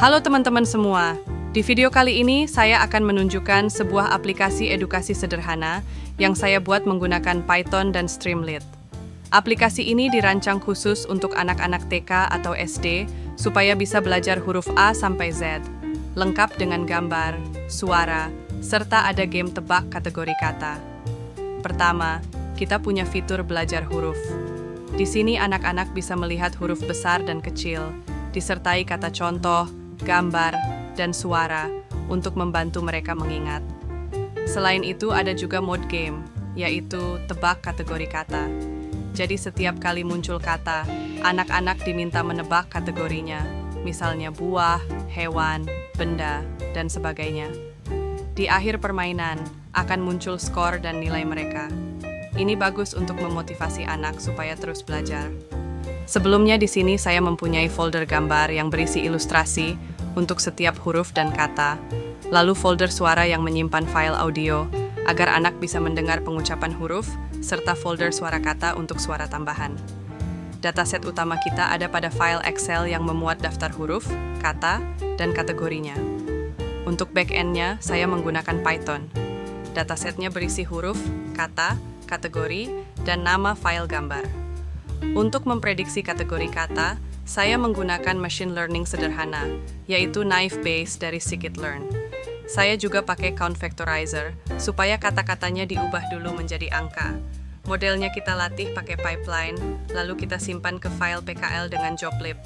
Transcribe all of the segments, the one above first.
Halo teman-teman semua, di video kali ini saya akan menunjukkan sebuah aplikasi edukasi sederhana yang saya buat menggunakan Python dan Streamlit. Aplikasi ini dirancang khusus untuk anak-anak TK atau SD supaya bisa belajar huruf A sampai Z, lengkap dengan gambar, suara, serta ada game tebak kategori kata. Pertama, kita punya fitur belajar huruf. Di sini anak-anak bisa melihat huruf besar dan kecil, disertai kata contoh, gambar, dan suara untuk membantu mereka mengingat. Selain itu ada juga mode game, yaitu tebak kategori kata. Jadi setiap kali muncul kata, anak-anak diminta menebak kategorinya, misalnya buah, hewan, benda, dan sebagainya. Di akhir permainan, akan muncul skor dan nilai mereka. Ini bagus untuk memotivasi anak supaya terus belajar. Sebelumnya di sini saya mempunyai folder gambar yang berisi ilustrasi untuk setiap huruf dan kata, lalu folder suara yang menyimpan file audio agar anak bisa mendengar pengucapan huruf, serta folder suara kata untuk suara tambahan. Dataset utama kita ada pada file Excel yang memuat daftar huruf, kata, dan kategorinya. Untuk back-end-nya, saya menggunakan Python. Datasetnya berisi huruf, kata, kategori, dan nama file gambar. Untuk memprediksi kategori kata, saya menggunakan machine learning sederhana, yaitu Naive Bayes dari Scikit-learn. Saya juga pakai count factorizer, supaya kata-katanya diubah dulu menjadi angka. Modelnya kita latih pakai pipeline, lalu kita simpan ke file PKL dengan joblib.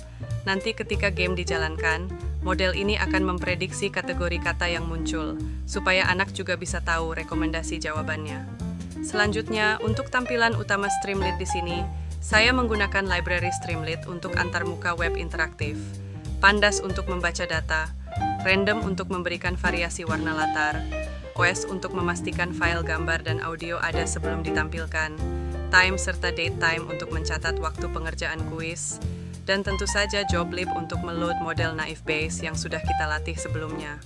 Nanti ketika game dijalankan, model ini akan memprediksi kategori kata yang muncul, supaya anak juga bisa tahu rekomendasi jawabannya. Selanjutnya, untuk tampilan utama Streamlit di sini, saya menggunakan library Streamlit untuk antarmuka web interaktif, Pandas untuk membaca data, Random untuk memberikan variasi warna latar, OS untuk memastikan file gambar dan audio ada sebelum ditampilkan, Time serta Date Time untuk mencatat waktu pengerjaan kuis, dan tentu saja Joblib untuk meload model Naive Bayes yang sudah kita latih sebelumnya.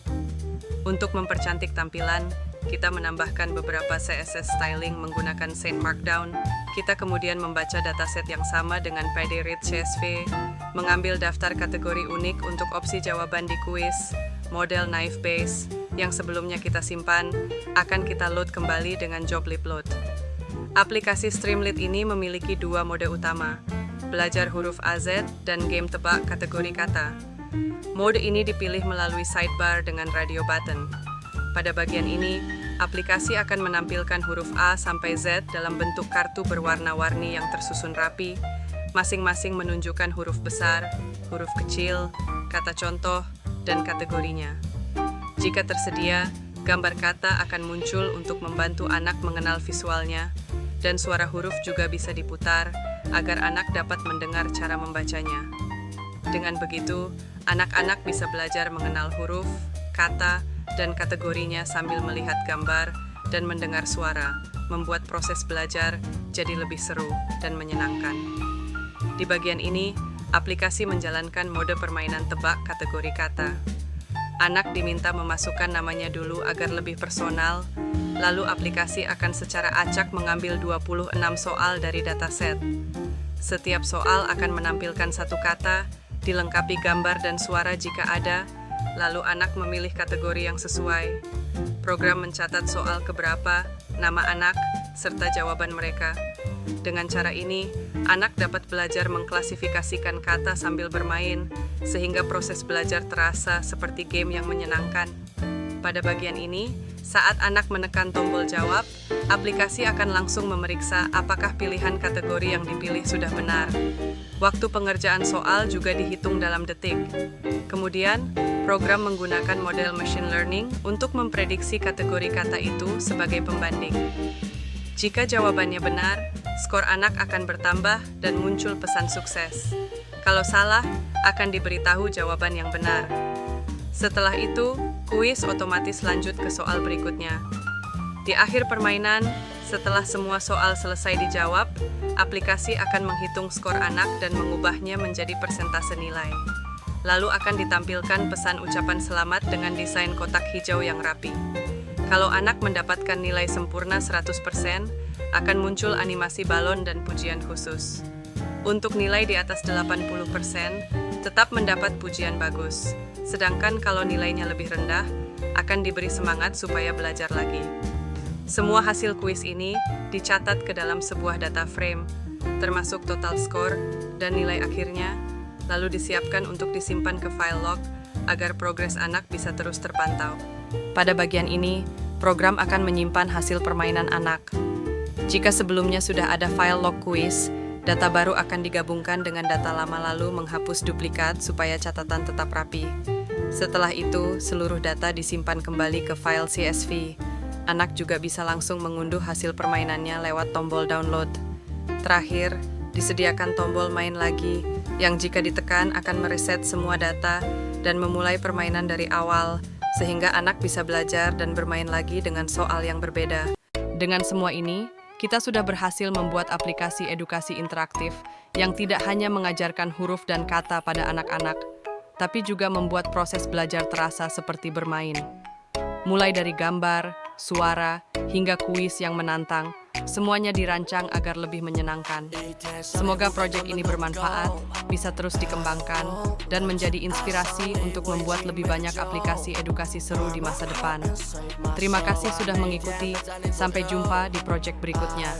Untuk mempercantik tampilan, kita menambahkan beberapa CSS styling menggunakan Saint Markdown. Kita kemudian membaca dataset yang sama dengan PD-Read CSV, mengambil daftar kategori unik untuk opsi jawaban di kuis, model Naive Bayes yang sebelumnya kita simpan, akan kita load kembali dengan Joblib Load. Aplikasi Streamlit ini memiliki dua mode utama, belajar huruf AZ dan game tebak kategori kata. Mode ini dipilih melalui sidebar dengan radio button. Pada bagian ini, aplikasi akan menampilkan huruf A sampai Z dalam bentuk kartu berwarna-warni yang tersusun rapi, masing-masing menunjukkan huruf besar, huruf kecil, kata contoh, dan kategorinya. Jika tersedia, gambar kata akan muncul untuk membantu anak mengenal visualnya, dan suara huruf juga bisa diputar agar anak dapat mendengar cara membacanya. Dengan begitu, anak-anak bisa belajar mengenal huruf, kata, dan kategorinya sambil melihat gambar dan mendengar suara, membuat proses belajar jadi lebih seru dan menyenangkan. Di bagian ini, aplikasi menjalankan mode permainan tebak kategori kata. Anak diminta memasukkan namanya dulu agar lebih personal, lalu aplikasi akan secara acak mengambil 26 soal dari dataset. Setiap soal akan menampilkan satu kata, dilengkapi gambar dan suara jika ada, lalu anak memilih kategori yang sesuai. Program mencatat soal keberapa, nama anak, serta jawaban mereka. Dengan cara ini, anak dapat belajar mengklasifikasikan kata sambil bermain, sehingga proses belajar terasa seperti game yang menyenangkan. Pada bagian ini, saat anak menekan tombol jawab, aplikasi akan langsung memeriksa apakah pilihan kategori yang dipilih sudah benar. Waktu pengerjaan soal juga dihitung dalam detik. Kemudian, program menggunakan model machine learning untuk memprediksi kategori kata itu sebagai pembanding. Jika jawabannya benar, skor anak akan bertambah dan muncul pesan sukses. Kalau salah, akan diberitahu jawaban yang benar. Setelah itu, kuis otomatis lanjut ke soal berikutnya. Di akhir permainan, setelah semua soal selesai dijawab, aplikasi akan menghitung skor anak dan mengubahnya menjadi persentase nilai. Lalu akan ditampilkan pesan ucapan selamat dengan desain kotak hijau yang rapi. Kalau anak mendapatkan nilai sempurna 100%, akan muncul animasi balon dan pujian khusus. Untuk nilai di atas 80%, tetap mendapat pujian bagus. Sedangkan kalau nilainya lebih rendah, akan diberi semangat supaya belajar lagi. Semua hasil kuis ini dicatat ke dalam sebuah data frame, termasuk total skor dan nilai akhirnya, lalu disiapkan untuk disimpan ke file log agar progres anak bisa terus terpantau. Pada bagian ini, program akan menyimpan hasil permainan anak. Jika sebelumnya sudah ada file log kuis, data baru akan digabungkan dengan data lama lalu menghapus duplikat supaya catatan tetap rapi. Setelah itu, seluruh data disimpan kembali ke file CSV. Anak juga bisa langsung mengunduh hasil permainannya lewat tombol download. Terakhir, disediakan tombol main lagi, yang jika ditekan akan mereset semua data dan memulai permainan dari awal, sehingga anak bisa belajar dan bermain lagi dengan soal yang berbeda. Dengan semua ini, kita sudah berhasil membuat aplikasi edukasi interaktif yang tidak hanya mengajarkan huruf dan kata pada anak-anak, tapi juga membuat proses belajar terasa seperti bermain. Mulai dari gambar, suara, hingga kuis yang menantang, semuanya dirancang agar lebih menyenangkan. Semoga proyek ini bermanfaat, bisa terus dikembangkan, dan menjadi inspirasi untuk membuat lebih banyak aplikasi edukasi seru di masa depan. Terima kasih sudah mengikuti, sampai jumpa di proyek berikutnya.